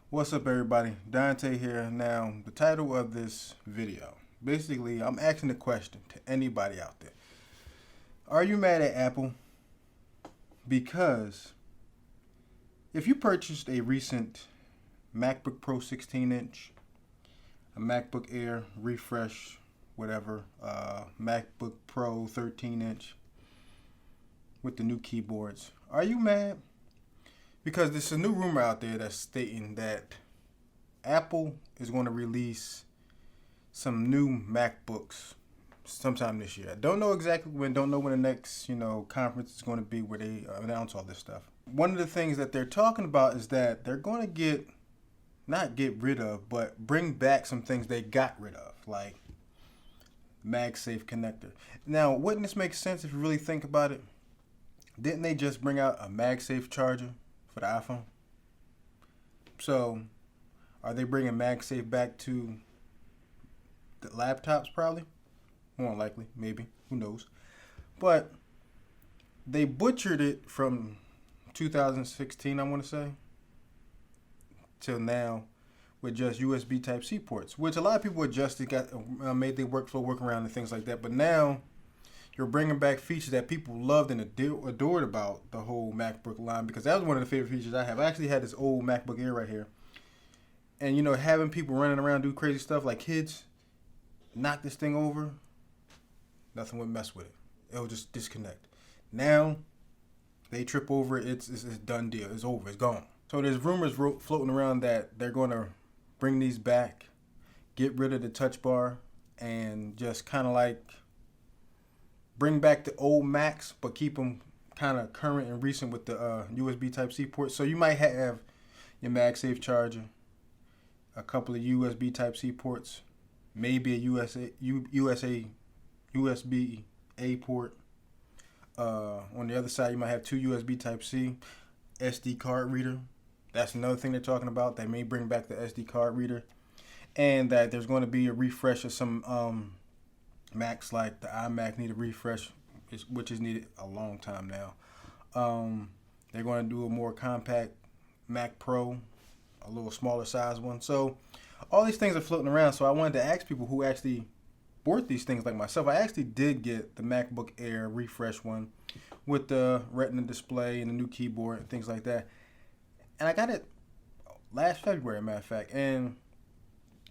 What's up, everybody? Dante here. Now, the title of this video, basically, I'm asking a question to anybody out there. Are you mad at Apple? Because if you purchased a recent MacBook Pro 16-inch, a MacBook Air refresh, whatever, MacBook Pro 13-inch with the new keyboards, are you mad? Because there's a new rumor out there that's stating that Apple is going to release some new MacBooks sometime this year. I don't know exactly when, don't know when the next, conference is going to be where they announce all this stuff. One of the things that they're talking about is that they're going to not get rid of, but bring back some things they got rid of, like MagSafe connector. Now, wouldn't this make sense if you really think about it? Didn't they just bring out a MagSafe charger for the iPhone? So, are they bringing MagSafe back to the laptops? Probably. More likely, maybe. Who knows? But they butchered it from 2016, I want to say, till now with just USB Type-C ports, which a lot of people adjusted, made their workflow work around and things like that. But now you're bringing back features that people loved and adored about the whole MacBook line, because that was one of the favorite features I have. I actually had this old MacBook Air right here. And, having people running around do crazy stuff like kids knock this thing over, nothing would mess with it. It'll just disconnect. Now, they trip over it, it's a done deal. It's over. It's gone. So there's rumors floating around that they're going to bring these back, get rid of the touch bar, and just kind of like bring back the old Macs, but keep them kind of current and recent with the USB Type-C port. So you might have your MagSafe charger, a couple of USB Type-C ports, maybe a USB-A port. On the other side, you might have two USB Type-C, SD card reader. That's another thing they're talking about. They may bring back the SD card reader. And that there's going to be a refresh of some Macs, like the iMac need a refresh, which is needed a long time now. They're going to do a more compact Mac Pro, a little smaller size one. So all these things are floating around. So I wanted to ask people who actually bought these things like myself. I actually did get the MacBook Air refresh one with the Retina display and the new keyboard and things like that. And I got it last February, matter of fact. And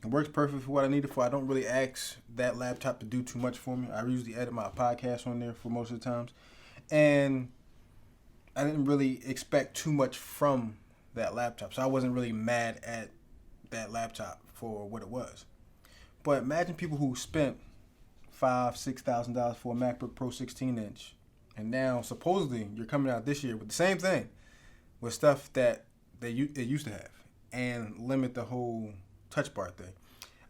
it works perfect for what I need it for. I don't really ask that laptop to do too much for me. I usually edit my podcast on there for most of the times. And I didn't really expect too much from that laptop. So I wasn't really mad at that laptop for what it was. But imagine people who spent $5,000-$6,000 for a MacBook Pro 16-inch. And now, supposedly, you're coming out this year with the same thing, with stuff that it used to have, and limit the whole touch bar thing.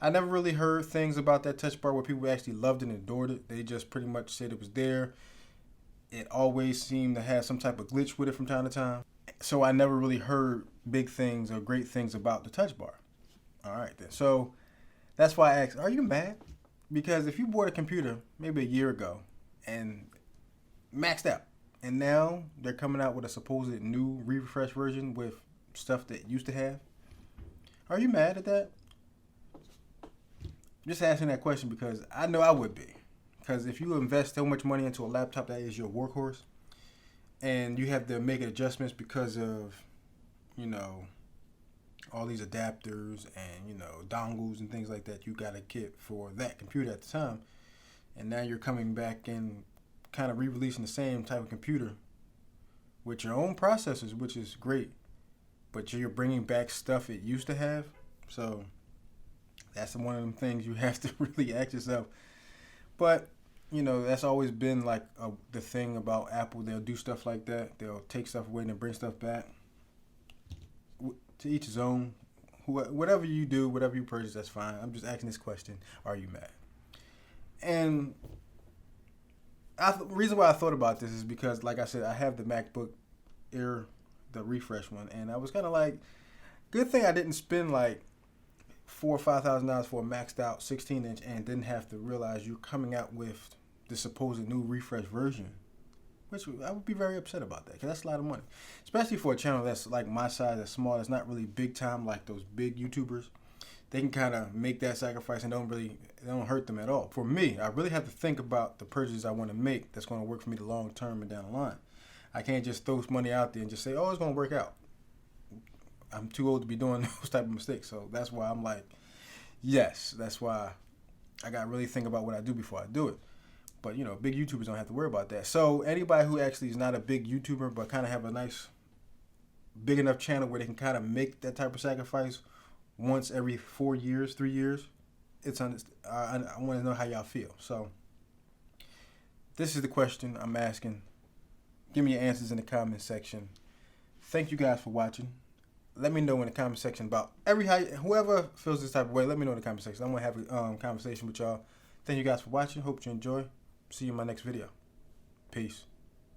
I never really heard things about that touch bar where people actually loved it and adored it. They just pretty much said it was there. It always seemed to have some type of glitch with it from time to time. So I never really heard big things or great things about the touch bar. All right, then. So that's why I asked, are you mad? Because if you bought a computer maybe a year ago and maxed out, and now they're coming out with a supposed new refresh version with stuff that used to have, are you mad at that? Just asking that question because I know I would be. Because if you invest so much money into a laptop that is your workhorse, and you have to make adjustments because of, all these adapters and, dongles and things like that you got to get for that computer at the time, and now you're coming back and kind of re-releasing the same type of computer with your own processors, which is great, but you're bringing back stuff it used to have. So that's one of them things you have to really ask yourself. But that's always been like the thing about Apple. They'll do stuff like that. They'll take stuff away and then bring stuff back. To each his own. Whatever you do, whatever you purchase, that's fine. I'm just asking this question: are you mad? And the reason why I thought about this is because, like I said, I have the MacBook Air, the refresh one, and I was kind of like, good thing I didn't spend like $4,000 or $5,000 for a maxed out 16-inch and didn't have to realize you're coming out with the supposed new refresh version, which I would be very upset about that because that's a lot of money, especially for a channel that's like my size, that's small, that's not really big time like those big YouTubers. They can kind of make that sacrifice and it don't hurt them at all. For me, I really have to think about the purchases I want to make that's going to work for me the long term and down the line. I can't just throw money out there and just say, oh, it's going to work out. I'm too old to be doing those type of mistakes. So that's why I'm like, yes, that's why I got to really think about what I do before I do it. But, you know, big YouTubers don't have to worry about that. So anybody who actually is not a big YouTuber but kind of have a nice, big enough channel where they can kind of make that type of sacrifice once every 4 years, 3 years, I want to know how y'all feel. So this is the question I'm asking. Give me your answers in the comment section. Thank you guys for watching. Let me know in the comment section about whoever feels this type of way. Let me know in the comment section. I'm gonna have a conversation with y'all. Thank you guys for watching. Hope you enjoy. See you in my next video. Peace.